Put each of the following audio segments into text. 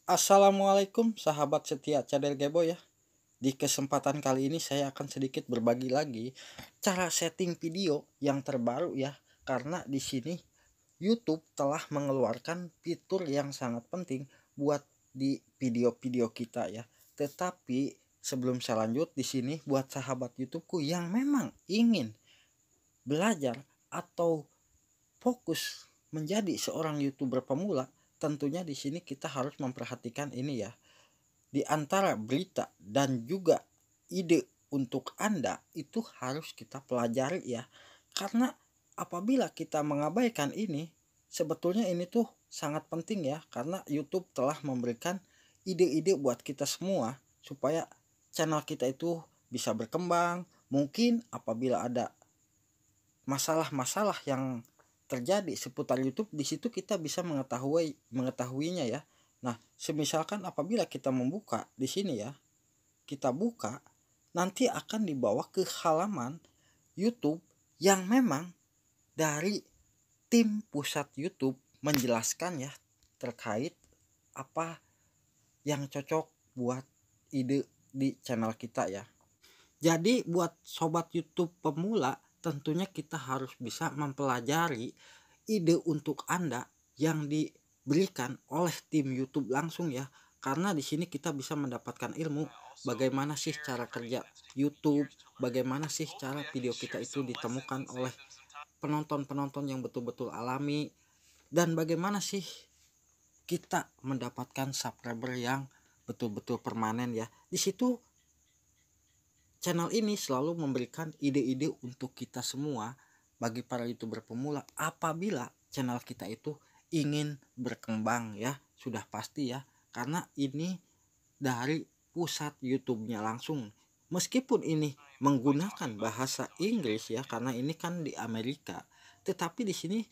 Assalamualaikum sahabat setia Cadel Gebo ya. Di kesempatan kali ini saya akan sedikit berbagi lagi cara setting video yang terbaru ya. Karena di sini YouTube telah mengeluarkan fitur yang sangat penting buat di video-video kita ya. Tetapi sebelum saya lanjut di sini buat sahabat YouTubeku yang memang ingin belajar atau fokus menjadi seorang YouTuber pemula, tentunya di sini kita harus memperhatikan ini ya. Di antara berita dan juga ide untuk Anda itu harus kita pelajari ya. Karena apabila kita mengabaikan ini, sebetulnya ini tuh sangat penting ya, karena YouTube telah memberikan ide-ide buat kita semua supaya channel kita itu bisa berkembang. Mungkin apabila ada masalah-masalah yang terjadi seputar YouTube, di situ kita bisa mengetahuinya ya. Nah, semisalkan apabila kita membuka di sini ya, kita buka, nanti akan dibawa ke halaman YouTube yang memang dari tim pusat YouTube menjelaskan ya terkait apa yang cocok buat ide di channel kita ya. Jadi buat sobat YouTube pemula, tentunya kita harus bisa mempelajari ide untuk Anda yang diberikan oleh tim YouTube langsung ya. Karena di sini kita bisa mendapatkan ilmu bagaimana sih cara kerja YouTube, bagaimana sih cara video kita itu ditemukan oleh penonton-penonton yang betul-betul alami, dan bagaimana sih kita mendapatkan subscriber yang betul-betul permanen ya. Di situ channel ini selalu memberikan ide-ide untuk kita semua bagi para YouTuber pemula apabila channel kita itu ingin berkembang ya, sudah pasti ya, karena ini dari pusat YouTube-nya langsung. Meskipun ini menggunakan bahasa Inggris ya, karena ini kan di Amerika, tetapi di sini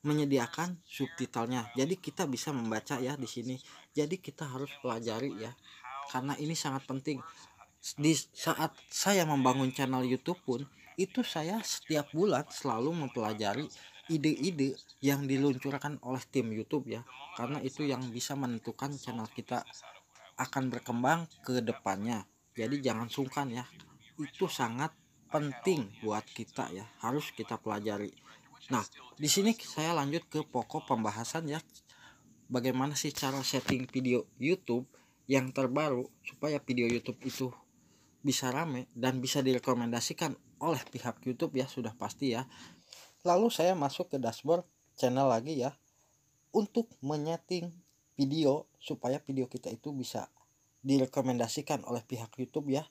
menyediakan subtitlenya. Jadi kita bisa membaca ya di sini. Jadi kita harus pelajari ya. Karena ini sangat penting. Di saat saya membangun channel YouTube pun itu saya setiap bulan selalu mempelajari ide-ide yang diluncurkan oleh tim YouTube ya, karena itu yang bisa menentukan channel kita akan berkembang ke depannya. Jadi jangan sungkan ya, itu sangat penting buat kita ya, harus kita pelajari. Nah, di sini saya lanjut ke pokok pembahasan ya, bagaimana sih cara setting video YouTube yang terbaru supaya video YouTube itu bisa rame dan bisa direkomendasikan oleh pihak YouTube ya, sudah pasti ya. Lalu saya masuk ke dashboard channel lagi ya untuk menyeting video supaya video kita itu bisa direkomendasikan oleh pihak YouTube ya,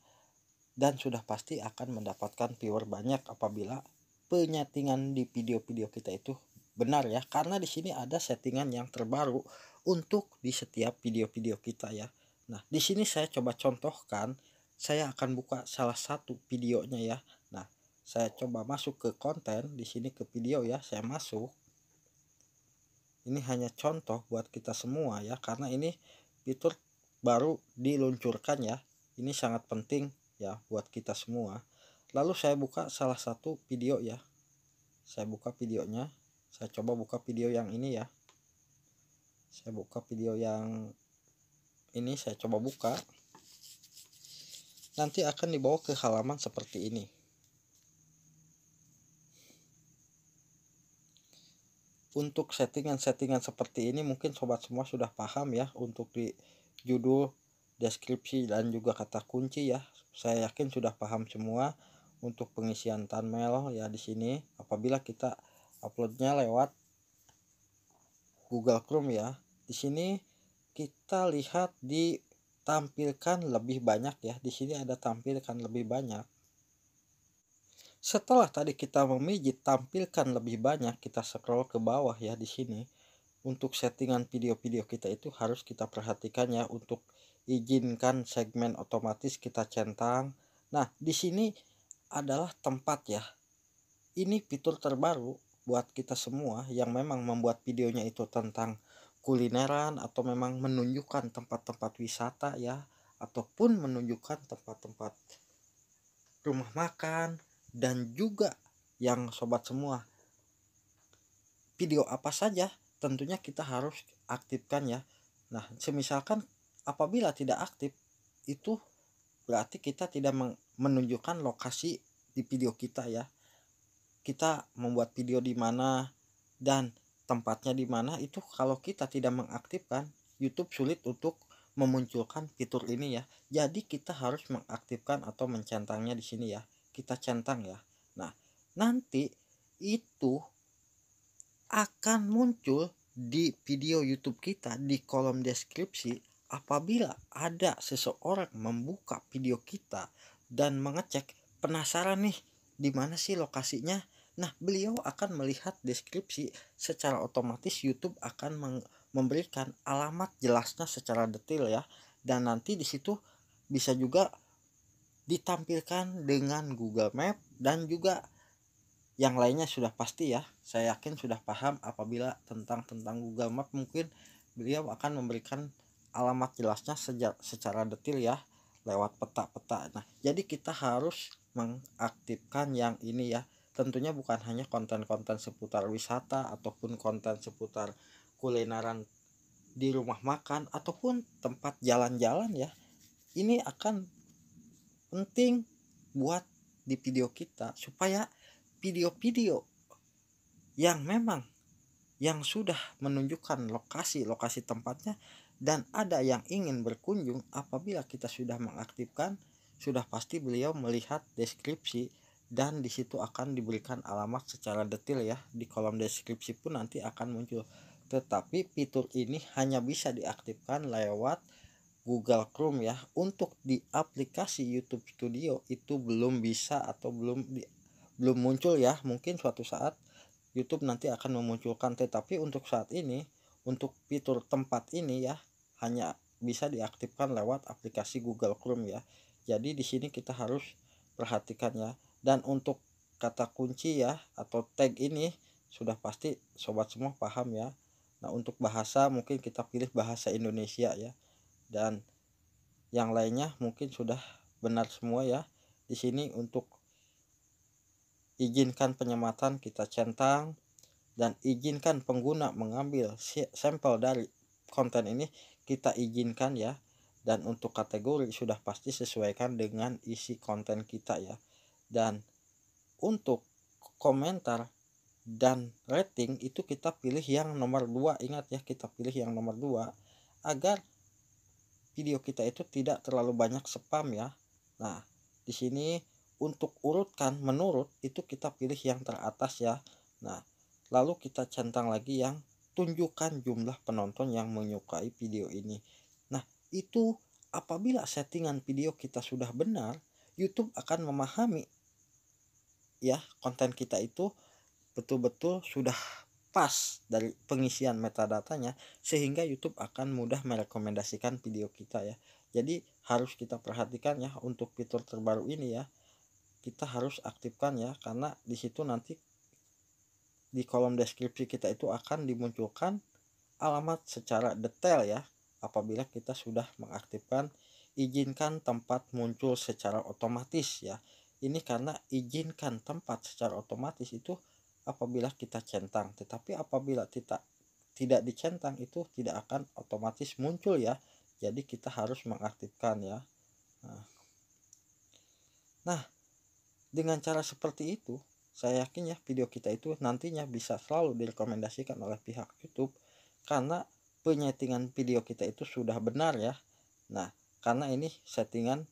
dan sudah pasti akan mendapatkan viewer banyak apabila penyetingan di video-video kita itu benar ya, karena di sini ada settingan yang terbaru untuk di setiap video-video kita ya. Nah, di sini saya coba contohkan, saya akan buka salah satu videonya ya. Nah, saya coba masuk ke konten di sini, ke video ya, saya masuk. Ini hanya contoh buat kita semua ya, karena ini fitur baru diluncurkan ya. Ini sangat penting ya buat kita semua. Lalu saya buka salah satu video ya. Saya buka videonya. Saya coba buka video yang ini ya. Saya buka video yang ini, saya coba buka. Nanti akan dibawa ke halaman seperti ini. Untuk settingan-settingan seperti ini mungkin sobat semua sudah paham ya, untuk di judul, deskripsi, dan juga kata kunci ya. Saya yakin sudah paham semua. Untuk pengisian thumbnail ya di sini apabila kita uploadnya lewat Google Chrome ya. Di sini kita lihat ditampilkan lebih banyak ya. Di sini ada tampilkan lebih banyak. Setelah tadi kita memijit tampilkan lebih banyak, kita scroll ke bawah ya di sini. Untuk settingan video-video kita itu harus kita perhatikan ya, untuk izinkan segmen otomatis kita centang. Nah, di sini adalah tempat ya. Ini fitur terbaru buat kita semua yang memang membuat videonya itu tentang kulineran atau memang menunjukkan tempat-tempat wisata ya, ataupun menunjukkan tempat-tempat rumah makan, dan juga yang sobat semua, video apa saja tentunya kita harus aktifkan ya. Nah, semisalkan apabila tidak aktif, itu berarti kita tidak menunjukkan lokasi di video kita ya. Kita membuat video di mana dan tempatnya di mana, itu kalau kita tidak mengaktifkan, YouTube sulit untuk memunculkan fitur ini ya. Jadi kita harus mengaktifkan atau mencentangnya di sini ya. Kita centang ya. Nah, nanti itu akan muncul di video YouTube kita di kolom deskripsi apabila ada seseorang membuka video kita dan mengecek, penasaran nih di mana sih lokasinya. Nah, beliau akan melihat deskripsi, secara otomatis YouTube akan memberikan alamat jelasnya secara detail ya. Dan nanti di situ bisa juga ditampilkan dengan Google Map dan juga yang lainnya sudah pasti ya. Saya yakin sudah paham apabila tentang Google Map, mungkin beliau akan memberikan alamat jelasnya secara detail ya, lewat peta-peta. Nah, jadi kita harus mengaktifkan yang ini ya. Tentunya bukan hanya konten-konten seputar wisata ataupun konten seputar kulineran di rumah makan ataupun tempat jalan-jalan ya. Ini akan penting buat di video kita, supaya video-video yang memang yang sudah menunjukkan lokasi tempatnya dan ada yang ingin berkunjung, apabila kita sudah mengaktifkan, sudah pasti beliau melihat deskripsi dan di situ akan diberikan alamat secara detail ya. Di kolom deskripsi pun nanti akan muncul. Tetapi fitur ini hanya bisa diaktifkan lewat Google Chrome ya. Untuk di aplikasi YouTube Studio itu belum bisa atau belum muncul ya. Mungkin suatu saat YouTube nanti akan memunculkan, tetapi untuk saat ini untuk fitur tempat ini ya hanya bisa diaktifkan lewat aplikasi Google Chrome ya. Jadi di sini kita harus perhatikan ya. Dan untuk kata kunci ya atau tag ini sudah pasti sobat semua paham ya. Nah, untuk bahasa mungkin kita pilih bahasa Indonesia ya. Dan yang lainnya mungkin sudah benar semua ya. Di sini untuk izinkan penyematan kita centang, dan izinkan pengguna mengambil sampel dari konten ini kita izinkan ya. Dan untuk kategori sudah pasti sesuaikan dengan isi konten kita ya. Dan untuk komentar dan rating itu kita pilih yang nomor 2, ingat ya, kita pilih yang nomor 2 agar video kita itu tidak terlalu banyak spam ya. Nah, di sini untuk urutkan menurut itu kita pilih yang teratas ya. Nah, lalu kita centang lagi yang tunjukkan jumlah penonton yang menyukai video ini. Nah, itu apabila settingan video kita sudah benar, YouTube akan memahami ya konten kita itu betul-betul sudah pas dari pengisian metadatanya, sehingga YouTube akan mudah merekomendasikan video kita ya. Jadi harus kita perhatikan ya untuk fitur terbaru ini ya. Kita harus aktifkan ya, karena di situ nanti di kolom deskripsi kita itu akan dimunculkan alamat secara detail ya. Apabila kita sudah mengaktifkan izinkan tempat muncul secara otomatis ya. Ini karena izinkan tempat secara otomatis itu apabila kita centang, tetapi apabila tidak dicentang itu tidak akan otomatis muncul ya. Jadi kita harus mengaktifkan ya. Nah, dengan cara seperti itu saya yakin ya video kita itu nantinya bisa selalu direkomendasikan oleh pihak YouTube, karena penyetingan video kita itu sudah benar ya. Nah, karena ini settingan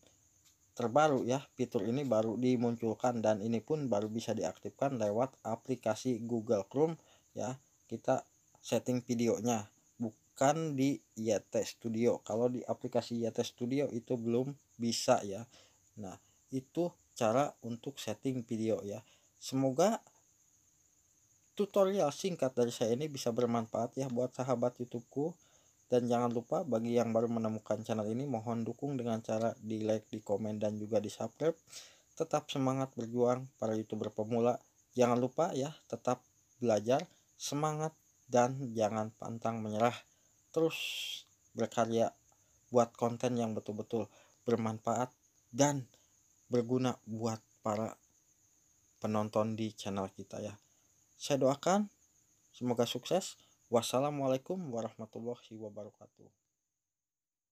terbaru ya, fitur ini baru dimunculkan dan ini pun baru bisa diaktifkan lewat aplikasi Google Chrome ya. Kita setting videonya bukan di YT Studio. Kalau di aplikasi YT Studio itu belum bisa ya. Nah, itu cara untuk setting video ya. Semoga tutorial singkat dari saya ini bisa bermanfaat ya buat sahabat YouTubeku. Dan jangan lupa bagi yang baru menemukan channel ini, mohon dukung dengan cara di like, di komen, dan juga di subscribe. Tetap semangat berjuang para YouTuber pemula. Jangan lupa ya, tetap belajar, semangat, dan jangan pantang menyerah. Terus berkarya, buat konten yang betul-betul bermanfaat dan berguna buat para penonton di channel kita ya. Saya doakan semoga sukses. Wassalamualaikum warahmatullahi wabarakatuh.